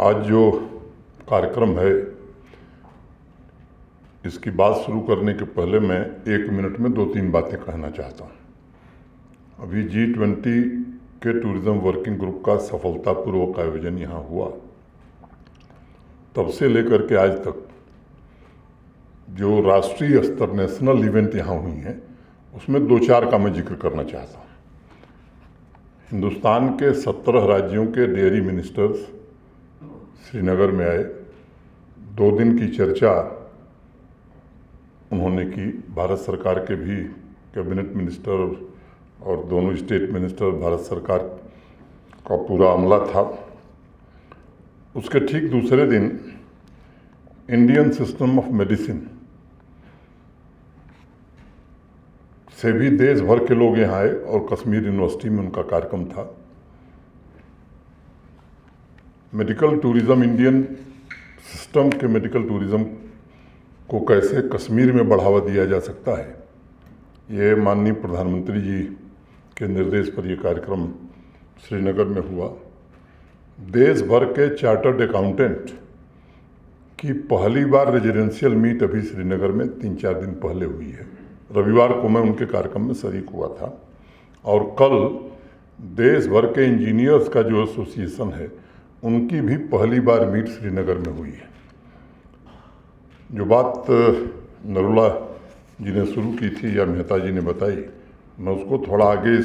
आज जो कार्यक्रम है इसकी बात शुरू करने के पहले मैं 1 मिनट में 2-3 बातें कहना चाहता हूँ। अभी G20 के टूरिज़्म वर्किंग ग्रुप का सफलतापूर्वक आयोजन यहाँ हुआ। तब से लेकर के आज तक जो राष्ट्रीय स्तर नेशनल इवेंट यहाँ हुई हैं उसमें 2-4 का मैं जिक्र करना चाहता हूँ। हिंदुस्तान के 17 राज्यों के डेयरी मिनिस्टर्स श्रीनगर में आए। 2 दिन की चर्चा उन्होंने की। भारत सरकार के भी कैबिनेट मिनिस्टर और दोनों स्टेट मिनिस्टर, भारत सरकार का पूरा अमला था। उसके ठीक दूसरे दिन इंडियन सिस्टम ऑफ मेडिसिन से भी देश भर के लोग यहाँ आए और कश्मीर यूनिवर्सिटी में उनका कार्यक्रम था। मेडिकल टूरिज़्म, इंडियन सिस्टम के मेडिकल टूरिज़्म को कैसे कश्मीर में बढ़ावा दिया जा सकता है, ये माननीय प्रधानमंत्री जी के निर्देश पर यह कार्यक्रम श्रीनगर में हुआ। देश भर के चार्टर्ड अकाउंटेंट की पहली बार रेजिडेंशियल मीट अभी श्रीनगर में 3-4 दिन पहले हुई है। रविवार को मैं उनके कार्यक्रम में शरीक हुआ था और कल देश भर के इंजीनियर्स का जो एसोसिएशन है उनकी भी पहली बार मीट श्रीनगर में हुई है। जो बात नरुला जी ने शुरू की थी या मेहता जी ने बताई, मैं उसको थोड़ा आगे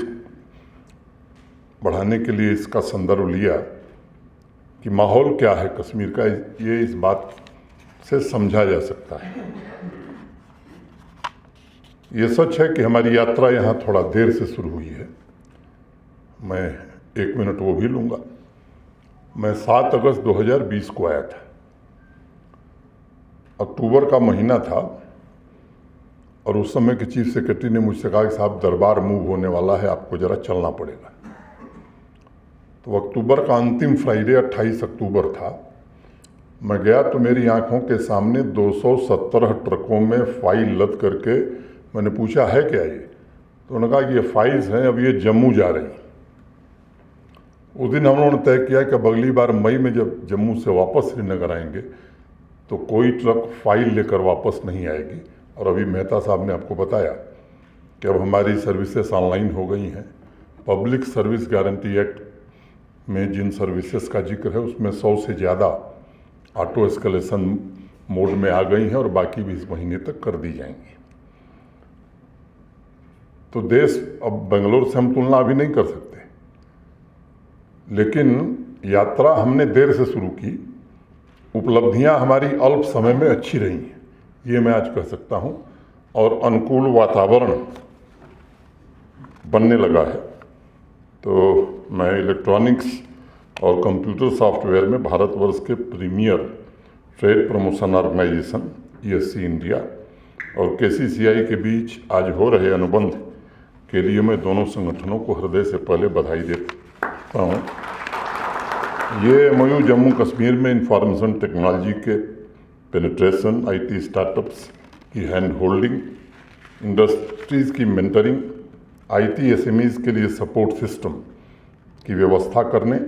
बढ़ाने के लिए इसका संदर्भ लिया कि माहौल क्या है कश्मीर का, ये इस बात से समझा जा सकता है। ये सच है कि हमारी यात्रा यहाँ थोड़ा देर से शुरू हुई है। मैं 1 मिनट वो भी लूँगा। मैं 7 अगस्त 2020 को आया था। अक्टूबर का महीना था और उस समय के चीफ सेक्रेटरी ने मुझसे कहा कि साहब दरबार मूव होने वाला है, आपको ज़रा चलना पड़ेगा। तो अक्टूबर का अंतिम फ्राइडे 28 अक्टूबर था। मैं गया तो मेरी आंखों के सामने 217 ट्रकों में फाइल लद करके मैंने पूछा है क्या ये, तो उन्होंने कहा कि ये फाइल्स हैं, अब ये जम्मू जा रही हैं। उस दिन हम लोगों ने तय किया कि अब अगली बार मई में जब जम्मू से वापस श्रीनगर आएंगे तो कोई ट्रक फाइल लेकर वापस नहीं आएगी। और अभी मेहता साहब ने आपको बताया कि अब हमारी सर्विसेज ऑनलाइन हो गई हैं। पब्लिक सर्विस गारंटी एक्ट में जिन सर्विसेज का जिक्र है उसमें 100 से ज़्यादा ऑटो एस्केलेशन मोड में आ गई हैं और बाकी भी इस महीने तक कर दी जाएंगी। तो देश, अब बेंगलोर से हम तुलना अभी नहीं कर सकते, लेकिन यात्रा हमने देर से शुरू की। उपलब्धियां हमारी अल्प समय में अच्छी रही हैं, ये मैं आज कह सकता हूं। और अनुकूल वातावरण बनने लगा है। तो मैं इलेक्ट्रॉनिक्स और कंप्यूटर सॉफ्टवेयर में भारतवर्ष के premier trade promotion organisation ESC India और KCCI के बीच आज हो रहे अनुबंध के लिए मैं दोनों संगठनों को हृदय से पहले बधाई देता हूँ। ये MOU जम्मू कश्मीर में इंफॉर्मेशन टेक्नोलॉजी के पेनिट्रेशन, IT स्टार्टअप्स की हैंड होल्डिंग, इंडस्ट्रीज़ की मेंटरिंग, IT SMEs के लिए सपोर्ट सिस्टम की व्यवस्था करने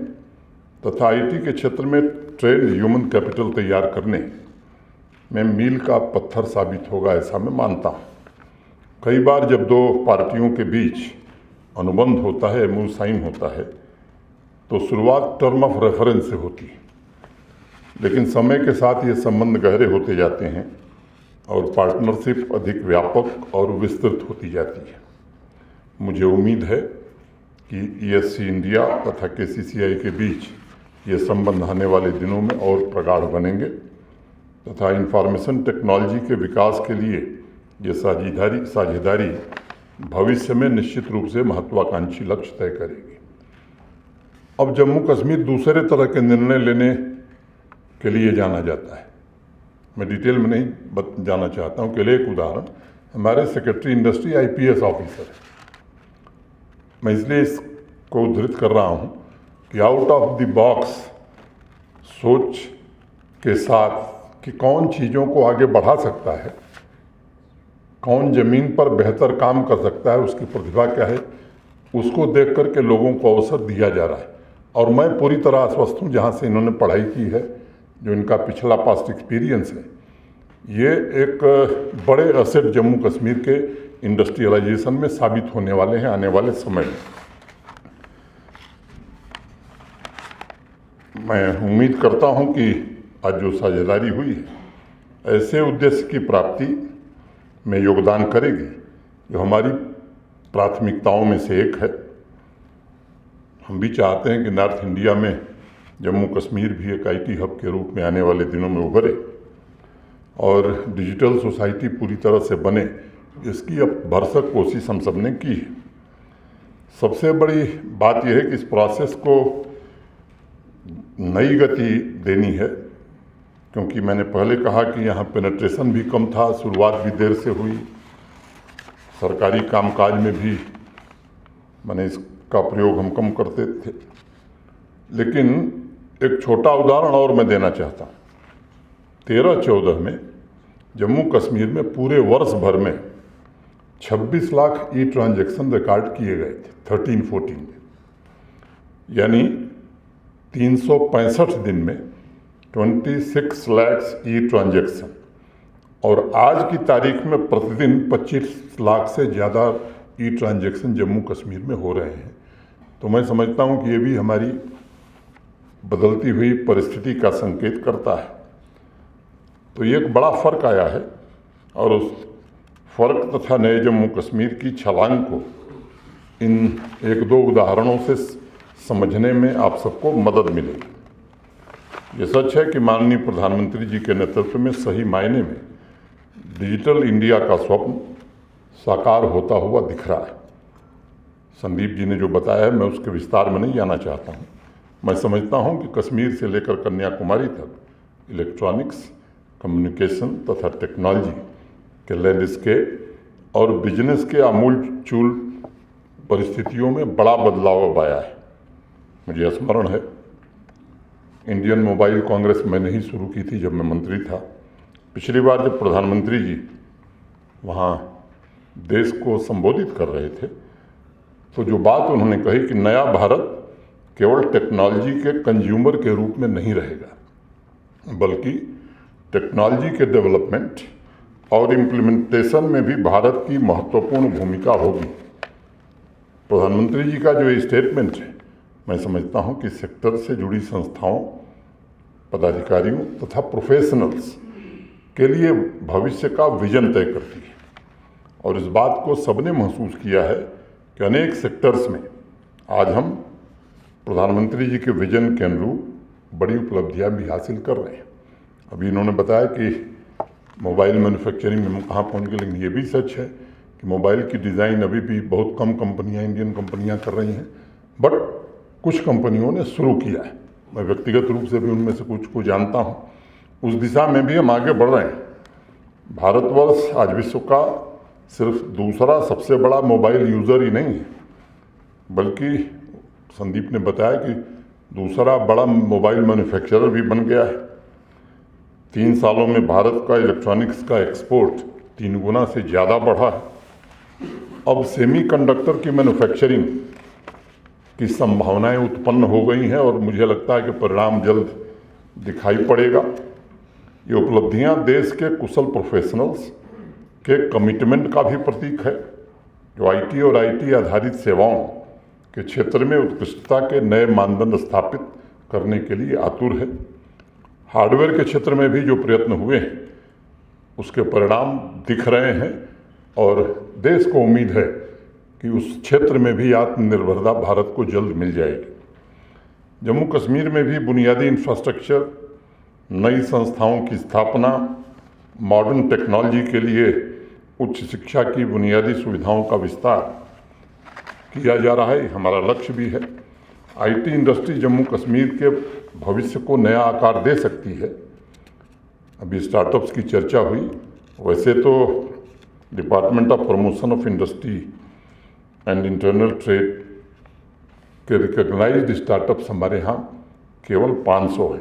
तथा IT के क्षेत्र में ट्रेंड ह्यूमन कैपिटल तैयार करने में मील का पत्थर साबित होगा, ऐसा मैं मानता हूँ। कई बार जब 2 पार्टियों के बीच अनुबंध होता है, MOU साइन होता है, तो शुरुआत टर्म ऑफ रेफरेंस से होती है, लेकिन समय के साथ ये संबंध गहरे होते जाते हैं और पार्टनरशिप अधिक व्यापक और विस्तृत होती जाती है। मुझे उम्मीद है कि ESC इंडिया तथा KCCI के बीच ये संबंध आने वाले दिनों में और प्रगाढ़ बनेंगे तथा इंफॉर्मेशन टेक्नोलॉजी के विकास के लिए ये साझेदारी भविष्य में निश्चित रूप से महत्वाकांक्षी लक्ष्य तय करेगी। अब जम्मू कश्मीर दूसरे तरह के निर्णय लेने के लिए जाना जाता है। मैं डिटेल में नहीं जाना चाहता हूँ। केवल एक उदाहरण, हमारे सेक्रेटरी इंडस्ट्री IPS ऑफिसर है। मैं इसलिए इसको उद्धृत कर रहा हूँ कि आउट ऑफ द बॉक्स सोच के साथ कि कौन चीज़ों को आगे बढ़ा सकता है, कौन ज़मीन पर बेहतर काम कर सकता है, उसकी प्रतिभा क्या है, उसको देख कर के लोगों को अवसर दिया जा रहा है। और मैं पूरी तरह आश्वस्त हूँ, जहाँ से इन्होंने पढ़ाई की है, जो इनका पिछला पास्ट एक्सपीरियंस है, ये एक बड़े एसेट जम्मू कश्मीर के इंडस्ट्रियलाइजेशन में साबित होने वाले हैं आने वाले समय में। मैं उम्मीद करता हूं कि आज जो साझेदारी हुई है ऐसे उद्देश्य की प्राप्ति में योगदान करेगी जो हमारी प्राथमिकताओं में से एक है। हम भी चाहते हैं कि नॉर्थ इंडिया में जम्मू कश्मीर भी एक आईटी हब के रूप में आने वाले दिनों में उभरे और डिजिटल सोसाइटी पूरी तरह से बने, इसकी अब भरसक कोशिश हम सब ने की है। सबसे बड़ी बात यह है कि इस प्रोसेस को नई गति देनी है, क्योंकि मैंने पहले कहा कि यहाँ पेनिट्रेशन भी कम था, शुरुआत भी देर से हुई, सरकारी कामकाज में भी मैंने इसका प्रयोग हम कम करते थे। लेकिन एक छोटा उदाहरण और मैं देना चाहता हूँ। 13-14 में जम्मू कश्मीर में पूरे वर्ष भर में 26 लाख ई ट्रांजैक्शन रिकॉर्ड किए गए थे 13-14 में, यानी 365 दिन में 26 लाख ई ट्रांजैक्शन, और आज की तारीख में प्रतिदिन 25 लाख से ज़्यादा ई ट्रांजैक्शन जम्मू कश्मीर में हो रहे हैं। तो मैं समझता हूँ कि ये भी हमारी बदलती हुई परिस्थिति का संकेत करता है। तो ये एक बड़ा फ़र्क आया है और उस फ़र्क तथा नए जम्मू कश्मीर की छलांग को इन 1-2 उदाहरणों से समझने में आप सबको मदद मिलेगी। ये सच है कि माननीय प्रधानमंत्री जी के नेतृत्व में सही मायने में डिजिटल इंडिया का स्वप्न साकार होता हुआ दिख रहा है। संदीप जी ने जो बताया है, मैं उसके विस्तार में नहीं जाना चाहता हूँ। मैं समझता हूँ कि कश्मीर से लेकर कन्याकुमारी तक इलेक्ट्रॉनिक्स, कम्युनिकेशन तथा टेक्नोलॉजी के लैंडस्केप और बिजनेस के आमूल-चूल परिस्थितियों में बड़ा बदलाव आया है। मुझे स्मरण है, इंडियन मोबाइल कांग्रेस मैंने ही शुरू की थी जब मैं मंत्री था। पिछली बार जब प्रधानमंत्री जी वहाँ देश को संबोधित कर रहे थे, तो जो बात उन्होंने कही कि नया भारत केवल टेक्नोलॉजी के कंज्यूमर के रूप में नहीं रहेगा, बल्कि टेक्नोलॉजी के डेवलपमेंट और इम्प्लीमेंटेशन में भी भारत की महत्वपूर्ण भूमिका होगी। प्रधानमंत्री जी का जो स्टेटमेंट है, मैं समझता हूं कि सेक्टर से जुड़ी संस्थाओं, पदाधिकारियों तथा प्रोफेशनल्स के लिए भविष्य का विजन तय करती है। और इस बात को सबने महसूस किया है कि अनेक सेक्टर्स में आज हम प्रधानमंत्री जी के विजन के अनुरूप बड़ी उपलब्धियां भी हासिल कर रहे हैं। अभी इन्होंने बताया कि मोबाइल मैन्युफैक्चरिंग में हम कहाँ पहुँच गए, लेकिन ये भी सच है कि मोबाइल की डिज़ाइन अभी भी बहुत कम कंपनियां, इंडियन कंपनियां कर रही हैं, बट कुछ कंपनियों ने शुरू किया है। मैं व्यक्तिगत रूप से भी उनमें से कुछ को जानता हूँ। उस दिशा में भी हम आगे बढ़ रहे हैं। भारतवर्ष आज विश्व का सिर्फ दूसरा सबसे बड़ा मोबाइल यूज़र ही नहीं है, बल्कि संदीप ने बताया कि दूसरा बड़ा मोबाइल मैन्युफैक्चरर भी बन गया है। 3 सालों में भारत का इलेक्ट्रॉनिक्स का एक्सपोर्ट 3 गुना से ज़्यादा बढ़ा है। अब सेमीकंडक्टर की मैन्युफैक्चरिंग की संभावनाएं उत्पन्न हो गई हैं और मुझे लगता है कि परिणाम जल्द दिखाई पड़ेगा। ये उपलब्धियां देश के कुशल प्रोफेशनल्स के कमिटमेंट का भी प्रतीक है, जो आईटी और आईटी आधारित सेवाओं के क्षेत्र में उत्कृष्टता के नए मानदंड स्थापित करने के लिए आतुर है। हार्डवेयर के क्षेत्र में भी जो प्रयत्न हुए हैं उसके परिणाम दिख रहे हैं और देश को उम्मीद है कि उस क्षेत्र में भी आत्मनिर्भरता भारत को जल्द मिल जाएगी। जम्मू कश्मीर में भी बुनियादी इंफ्रास्ट्रक्चर, नई संस्थाओं की स्थापना, मॉडर्न टेक्नोलॉजी के लिए उच्च शिक्षा की बुनियादी सुविधाओं का विस्तार किया जा रहा है। हमारा लक्ष्य भी है। आईटी इंडस्ट्री जम्मू कश्मीर के भविष्य को नया आकार दे सकती है। अभी स्टार्टअप्स की चर्चा हुई। वैसे तो department of promotion of industry and internal trade के रिकॉग्नाइज्ड स्टार्टअप्स हमारे यहाँ केवल 500 है,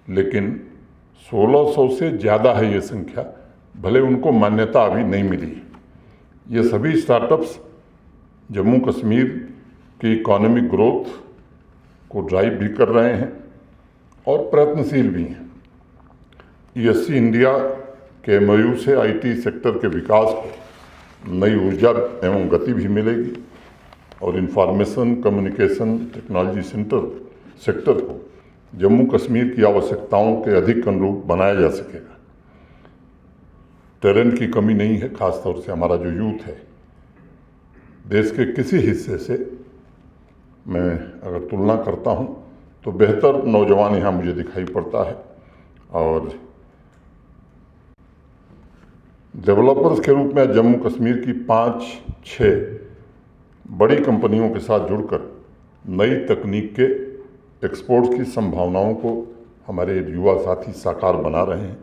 लेकिन 1600 से ज़्यादा है ये संख्या, भले उनको मान्यता अभी नहीं मिली। ये सभी स्टार्टअप्स जम्मू कश्मीर की इकोनॉमिक ग्रोथ को ड्राइव भी कर रहे हैं और प्रयत्नशील भी हैं। ESC इंडिया के MOU से IT सेक्टर के विकास को नई ऊर्जा एवं गति भी मिलेगी और इंफॉर्मेशन कम्युनिकेशन टेक्नोलॉजी सेक्टर को जम्मू कश्मीर की आवश्यकताओं के अधिक अनुरूप बनाया जा सकेगा। टैलेंट की कमी नहीं है, खासतौर से हमारा जो यूथ है। देश के किसी हिस्से से मैं अगर तुलना करता हूं तो बेहतर नौजवान यहाँ मुझे दिखाई पड़ता है और डेवलपर्स के रूप में जम्मू कश्मीर की 5-6 बड़ी कंपनियों के साथ जुड़कर नई तकनीक के एक्सपोर्ट की संभावनाओं को हमारे युवा साथी साकार बना रहे हैं।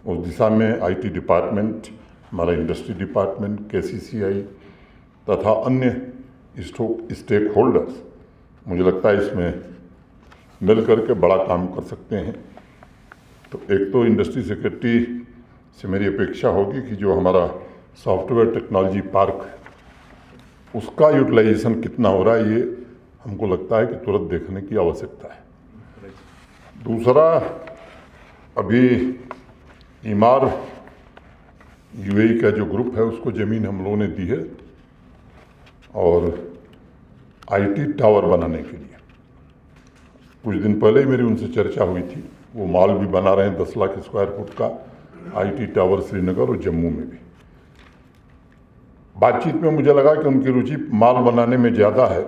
उस दिशा में IT डिपार्टमेंट, हमारा इंडस्ट्री डिपार्टमेंट, KCCI तथा अन्य स्टेक होल्डर्स मुझे लगता है इसमें मिल करके बड़ा काम कर सकते हैं। तो एक तो इंडस्ट्री सेक्रेटरी से मेरी अपेक्षा होगी कि जो हमारा सॉफ्टवेयर टेक्नोलॉजी पार्क उसका यूटिलाइजेशन कितना हो रहा है, ये हमको लगता है कि तुरंत देखने की आवश्यकता है। दूसरा, अभी ईमार UAE का जो ग्रुप है उसको ज़मीन हम लोगों ने दी है और IT टावर बनाने के लिए। कुछ दिन पहले ही मेरी उनसे चर्चा हुई थी। वो मॉल भी बना रहे हैं 10 लाख स्क्वायर फुट का IT टावर श्रीनगर और जम्मू में भी। बातचीत में मुझे लगा कि उनकी रुचि माल बनाने में ज़्यादा है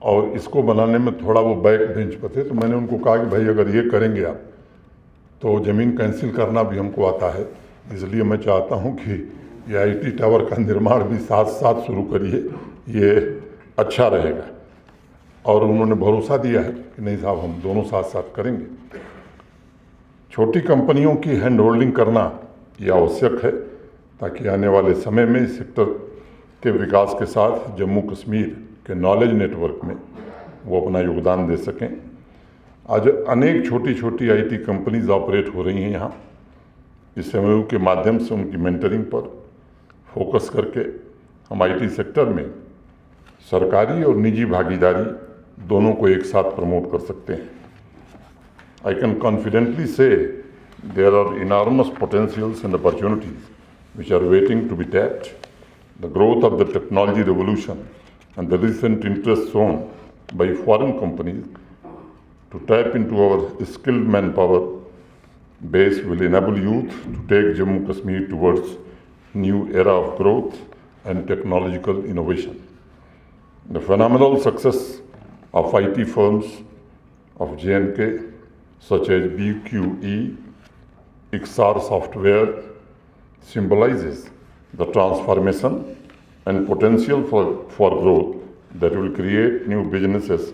और इसको बनाने में थोड़ा वो बैक बेंच पर थे। तो मैंने उनको कहा कि भाई अगर ये करेंगे आप तो ज़मीन कैंसिल करना भी हमको आता है, इसलिए मैं चाहता हूँ कि ये IT टावर का निर्माण भी साथ साथ शुरू करिए, ये अच्छा रहेगा। और उन्होंने भरोसा दिया है कि नहीं साहब, हम दोनों साथ साथ करेंगे। छोटी कंपनियों की हैंड होल्डिंग करना ये आवश्यक है ताकि आने वाले समय में इस सेक्टर के विकास के साथ जम्मू कश्मीर के नॉलेज नेटवर्क में वो अपना योगदान दे सकें। आज अनेक छोटी छोटी IT कंपनीज ऑपरेट हो रही हैं यहाँ। इस MOU के माध्यम से उनकी मेंटरिंग पर फोकस करके हम IT सेक्टर में सरकारी और निजी भागीदारी दोनों को एक साथ प्रमोट कर सकते हैं। I can confidently say there are enormous potentials and opportunities which are waiting to be tapped. The growth of the technology revolution and the recent interest shown by foreign companies to tap into our skilled manpower base will enable youth to take Jammu Kashmir towards new era of growth and technological innovation. The phenomenal success of IT firms of J&K such as BQE, Ixar Software symbolizes the transformation and potential for growth that will create new businesses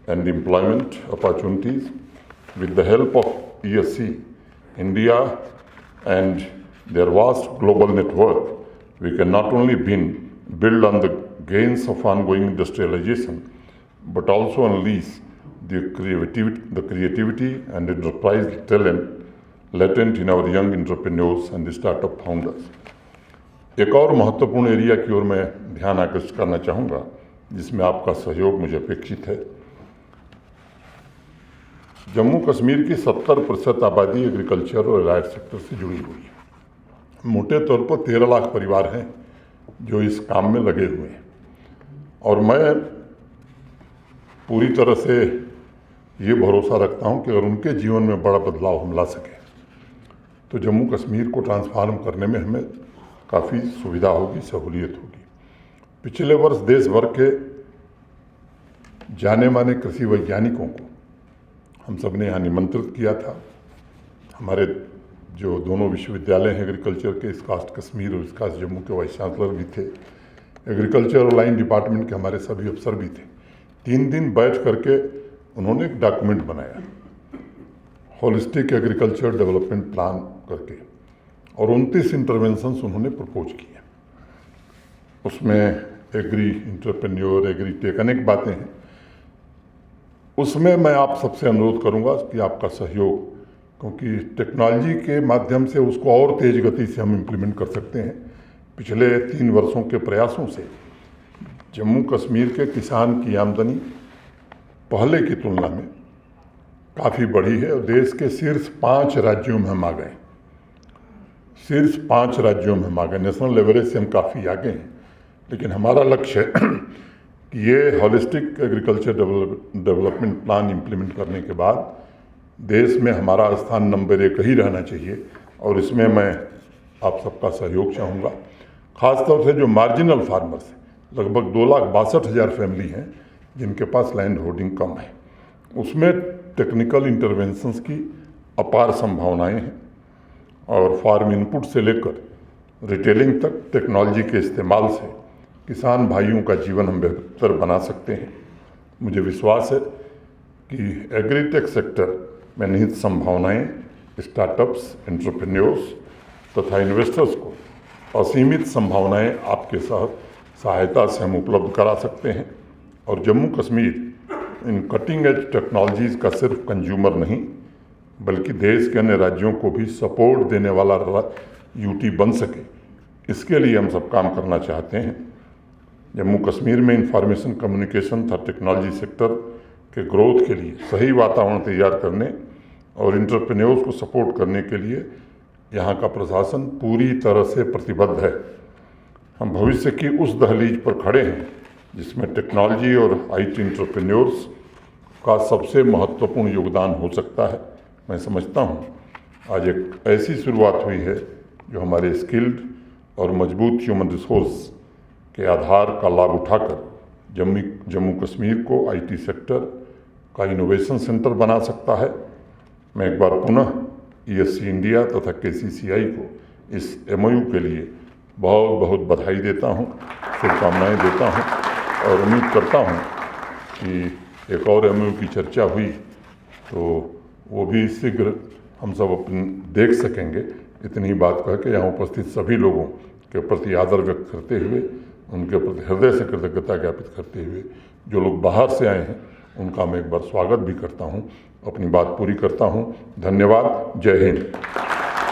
and employment opportunities. With the help of ESC India and their vast global network, we can not only build on the gains of ongoing industrialization, but also unleash the creativity and enterprise talent latent in our young entrepreneurs and startup founders. एक और महत्वपूर्ण area की ओर मैं ध्यान आकर्षित करना चाहूँगा जिसमें आपका सहयोग मुझे अपेक्षित है। जम्मू कश्मीर की 70% आबादी एग्रीकल्चर और एलाइड सेक्टर से जुड़ी हुई है। मोटे तौर पर 13 लाख परिवार हैं जो इस काम में लगे हुए हैं और मैं पूरी तरह से ये भरोसा रखता हूँ कि अगर उनके जीवन में बड़ा बदलाव हम ला सकें तो जम्मू कश्मीर को ट्रांसफॉर्म करने में हमें काफ़ी सुविधा होगी, सहूलियत होगी। पिछले वर्ष देश भर के जाने माने कृषि वैज्ञानिकों को हम सब ने यहाँ निमंत्रित किया था। हमारे जो दोनों विश्वविद्यालय हैं एग्रीकल्चर के, इसकास्ट कश्मीर और इसकास्ट जम्मू के वाइस चांसलर भी थे, एग्रीकल्चर और लाइन डिपार्टमेंट के हमारे सभी अफसर भी थे। 3 दिन बैठ करके उन्होंने एक डॉक्यूमेंट बनाया होलिस्टिक एग्रीकल्चर डेवलपमेंट प्लान करके और 29 इंटरवेंशंस उन्होंने प्रपोज किए। उसमें एग्री इंटरप्रेन्योर, एग्री टेक अनेक बातें हैं। उसमें मैं आप सबसे अनुरोध करूंगा कि आपका सहयोग, क्योंकि टेक्नोलॉजी के माध्यम से उसको और तेज़ गति से हम इम्प्लीमेंट कर सकते हैं। पिछले 3 वर्षों के प्रयासों से जम्मू कश्मीर के किसान की आमदनी पहले की तुलना में काफ़ी बढ़ी है और देश के शीर्ष 5 राज्यों में हम आ गए। शीर्ष 5 राज्यों में हम आ गए। नेशनल एवरेज से हम काफ़ी आगे हैं, लेकिन हमारा लक्ष्य है कि ये holistic agriculture development plan implement करने के बाद देश में हमारा स्थान नंबर 1 ही रहना चाहिए, और इसमें मैं आप सबका सहयोग चाहूँगा। ख़ासतौर से जो मार्जिनल फार्मर्स हैं, लगभग 2,62,000 फैमिली हैं जिनके पास लैंड होल्डिंग कम है, उसमें टेक्निकल इंटरवेंशंस की अपार संभावनाएं हैं, और फार्म इनपुट से लेकर रिटेलिंग तक टेक्नोलॉजी के इस्तेमाल से किसान भाइयों का जीवन हम बेहतर बना सकते हैं। मुझे विश्वास है कि एग्रीटेक सेक्टर में निहित संभावनाएं स्टार्टअप्स, एंटरप्रेन्योर्स तथा इन्वेस्टर्स को असीमित संभावनाएं आपके साथ सहायता से हम उपलब्ध करा सकते हैं, और Jammu Kashmir in cutting edge technologies का सिर्फ कंज्यूमर नहीं बल्कि देश के अन्य राज्यों को भी सपोर्ट देने वाला यूटी बन सके, इसके लिए हम सब काम करना चाहते हैं। जम्मू कश्मीर में इंफॉर्मेशन कम्युनिकेशन तथा टेक्नोलॉजी सेक्टर के ग्रोथ के लिए सही वातावरण तैयार करने और एंटरप्रेन्योर्स को सपोर्ट करने के लिए यहाँ का प्रशासन पूरी तरह से प्रतिबद्ध है। हम भविष्य की उस दहलीज पर खड़े हैं जिसमें टेक्नोलॉजी और आईटी एंटरप्रेन्योर्स का सबसे महत्वपूर्ण योगदान हो सकता है। मैं समझता हूँ आज एक ऐसी शुरुआत हुई है जो हमारे स्किल्ड और मजबूत ह्यूमन रिसोर्स के आधार का लाभ उठाकर जम्मू कश्मीर को आईटी सेक्टर का इनोवेशन सेंटर बना सकता है। मैं एक बार पुनः ESC इंडिया तथा KCCI को इस MOU के लिए बहुत बहुत बधाई देता हूँ, शुभकामनाएं देता हूँ, और उम्मीद करता हूँ कि एक और MOU की चर्चा हुई तो वो भी शीघ्र हम सब अपन देख सकेंगे। इतनी ही बात कह के यहाँ उपस्थित सभी लोगों के प्रति आदर व्यक्त करते हुए, उनके प्रति हृदय से कृतज्ञता ज्ञापित करते हुए, जो लोग बाहर से आए हैं उनका मैं एक बार स्वागत भी करता हूँ, अपनी बात पूरी करता हूँ। धन्यवाद। जय हिंद।